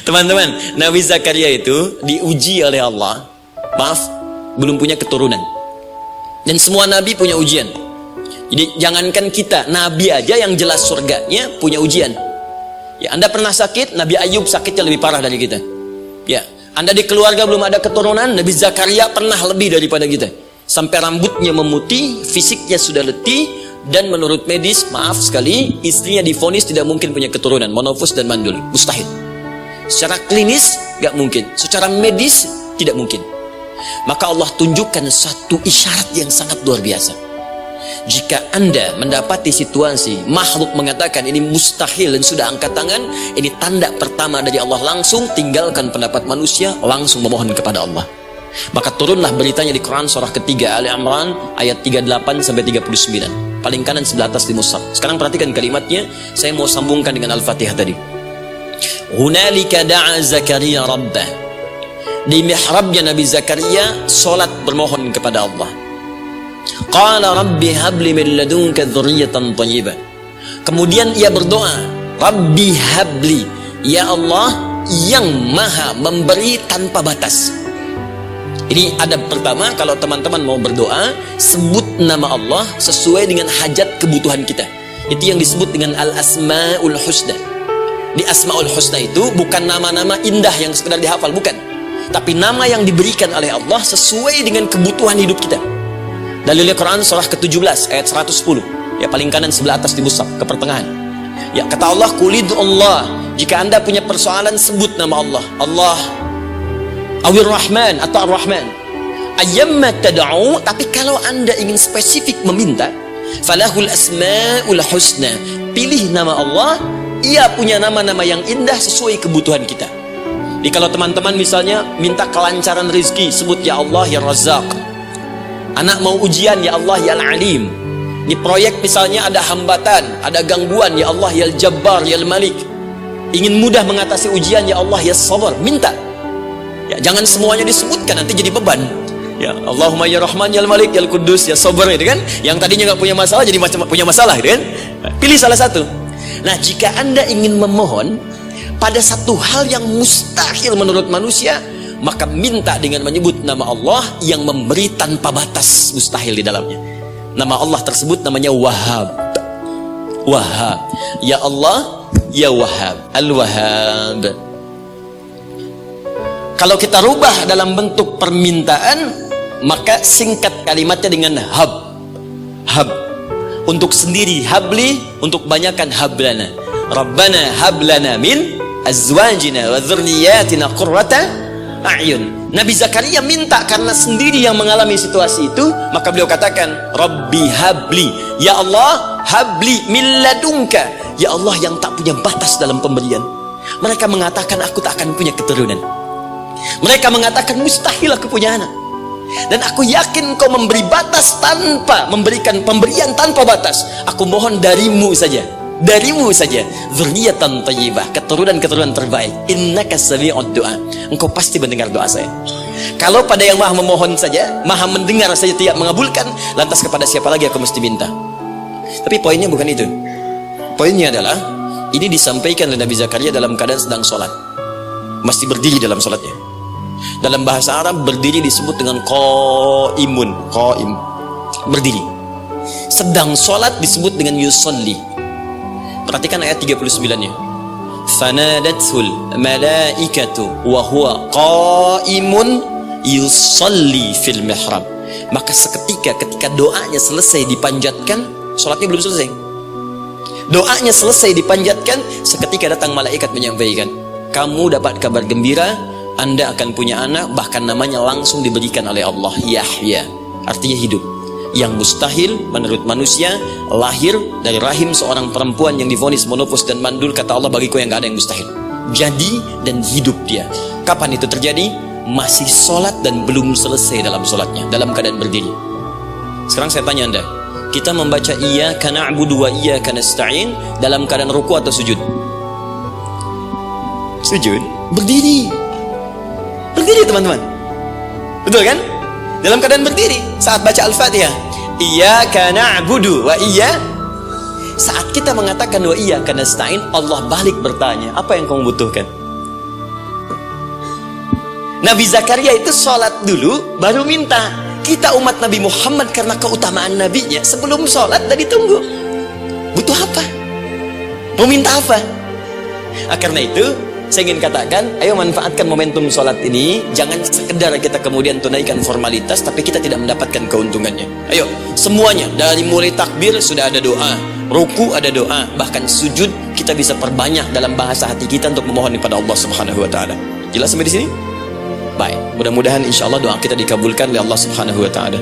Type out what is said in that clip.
Teman-teman, Nabi Zakaria itu diuji oleh Allah. Maaf, belum punya keturunan. Dan semua nabi punya ujian. Jadi jangankan kita, nabi aja yang jelas surganya punya ujian. Ya, Anda pernah sakit, Nabi Ayub sakitnya lebih parah dari kita. Ya, Anda di keluarga belum ada keturunan, Nabi Zakaria pernah lebih daripada kita. Sampai rambutnya memutih, fisiknya sudah letih, dan menurut medis, maaf sekali, istrinya divonis tidak mungkin punya keturunan, monofus dan mandul, mustahil. Secara klinis gak mungkin, secara medis tidak mungkin. Maka Allah tunjukkan satu isyarat yang sangat luar biasa. Jika Anda mendapati situasi makhluk mengatakan ini mustahil dan sudah angkat tangan, ini tanda pertama dari Allah, langsung tinggalkan pendapat manusia, langsung memohon kepada Allah. Maka turunlah beritanya di Quran surah ketiga Ali Imran ayat 38 sampai 39. Paling kanan sebelah atas di mushaf. Sekarang perhatikan kalimatnya, saya mau sambungkan dengan Al-Fatihah tadi. Hunalika da'a Zakaria rabbah. Di mihrabnya Nabi Zakaria salat bermohon kepada Allah. Qala rabbi habli min ladunka dzurriyyatan thayyibah. Kemudian ia berdoa, Rabbi habli, ya Allah yang maha memberi tanpa batas. Ini adab pertama, kalau teman-teman mau berdoa, sebut nama Allah sesuai dengan hajat kebutuhan kita. Itu yang disebut dengan al-asma'ul husna. Di Asma'ul Husna itu bukan nama-nama indah yang sekedar dihafal, bukan. Tapi nama yang diberikan oleh Allah sesuai dengan kebutuhan hidup kita. Dalil Quran surah ke-17 ayat 110. Ya, paling kanan sebelah atas di mushaf, ke pertengahan. Ya, kata Allah, Qulid Allah. Jika Anda punya persoalan, sebut nama Allah. Allah Awir Rahman atau Ar-Rahman. Ayyamma tad'u, tapi kalau Anda ingin spesifik meminta, falahul asma'ul husna. Pilih nama Allah. Ia punya nama-nama yang indah sesuai kebutuhan kita. Jadi kalau teman-teman misalnya minta kelancaran rezeki, sebut ya Allah ya Razzaq. Anak mau ujian, ya Allah ya Al-Alim. Di proyek misalnya ada hambatan, ada gangguan, ya Allah ya Al-Jabbar ya Al-Malik. Ingin mudah mengatasi ujian, ya Allah ya Sabar. Minta. Ya, jangan semuanya disebutkan, nanti jadi beban. Ya Allahumma ya Rahman ya Al-Malik ya Al-Quddus ya Sabar, gitu kan? Yang tadinya nggak punya masalah jadi punya masalah, gitu kan? Pilih salah satu. Nah, jika Anda ingin memohon pada satu hal yang mustahil menurut manusia, maka minta dengan menyebut nama Allah yang memberi tanpa batas, mustahil di dalamnya. Nama Allah tersebut namanya Wahhab. Wahhab. Ya Allah, ya Wahhab. Al-Wahhab. Kalau kita rubah dalam bentuk permintaan, maka singkat kalimatnya dengan hab. Hab. Untuk sendiri habli, untuk banyakkan hablana. Rabbana hablana min azwajina wa dzurriyyatina qurrata a'yun. Nabi Zakaria minta karena sendiri yang mengalami situasi itu, maka beliau katakan, Rabbi habli, ya Allah habli min ladunka, ya Allah yang tak punya batas dalam pemberian. Mereka mengatakan aku tak akan punya keturunan. Mereka mengatakan mustahil aku punya anak. Dan aku yakin kau memberi batas tanpa memberikan pemberian tanpa batas. Aku mohon darimu saja, darimu saja, dzurriyyatan thayyibah, keturunan-keturunan terbaik. Innaka sami'ud du'a, engkau pasti mendengar doa saya. Kalau pada yang maha memohon saja, maha mendengar saja tidak mengabulkan, lantas kepada siapa lagi aku mesti minta? Tapi poinnya bukan itu. Poinnya adalah ini disampaikan oleh Nabi Zakaria dalam keadaan sedang sholat, masih berdiri dalam sholatnya. Dalam bahasa Arab berdiri disebut dengan qaimun, qaim, berdiri. Sedang sholat disebut dengan yusolli. Perhatikan ayat 39-nya. Fanadatul malaikatu wa huwa qaimun yusolli fil mihrab. Maka ketika doanya selesai dipanjatkan, sholatnya belum selesai. Doanya selesai dipanjatkan, seketika datang malaikat menyampaikan, kamu dapat kabar gembira, Anda akan punya anak, bahkan namanya langsung diberikan oleh Allah, Yahya, artinya hidup. Yang mustahil menurut manusia, lahir dari rahim seorang perempuan yang divonis monofus dan mandul, kata Allah, bagiku yang gak ada yang mustahil. Jadi dan hidup dia. Kapan itu terjadi? Masih sholat dan belum selesai dalam sholatnya, dalam keadaan berdiri. Sekarang saya tanya Anda, kita membaca iyyaka na'budu wa iyyaka nasta'in dalam keadaan ruku atau sujud? Sujud. Berdiri. Berdiri teman-teman. Betul kan? Dalam keadaan berdiri saat baca Al-Fatihah. Iyyaka na'budu wa iyyaka. Saat kita mengatakan wa iyyaka nasta'in, Allah balik bertanya, apa yang kamu butuhkan? Nabi Zakaria itu sholat dulu baru minta. Kita umat Nabi Muhammad karena keutamaan nabinya, sebelum sholat tadi tunggu. Butuh apa? Mau minta apa? Karena itu saya ingin katakan, ayo manfaatkan momentum sholat ini. Jangan sekedar kita kemudian tunaikan formalitas tapi kita tidak mendapatkan keuntungannya. Ayo semuanya, dari mulai takbir sudah ada doa, ruku ada doa, bahkan sujud kita bisa perbanyak dalam bahasa hati kita untuk memohon kepada Allah Subhanahu wa taala. Jelas sampai di sini? Baik, mudah-mudahan insya Allah doa kita dikabulkan oleh Allah Subhanahu wa taala.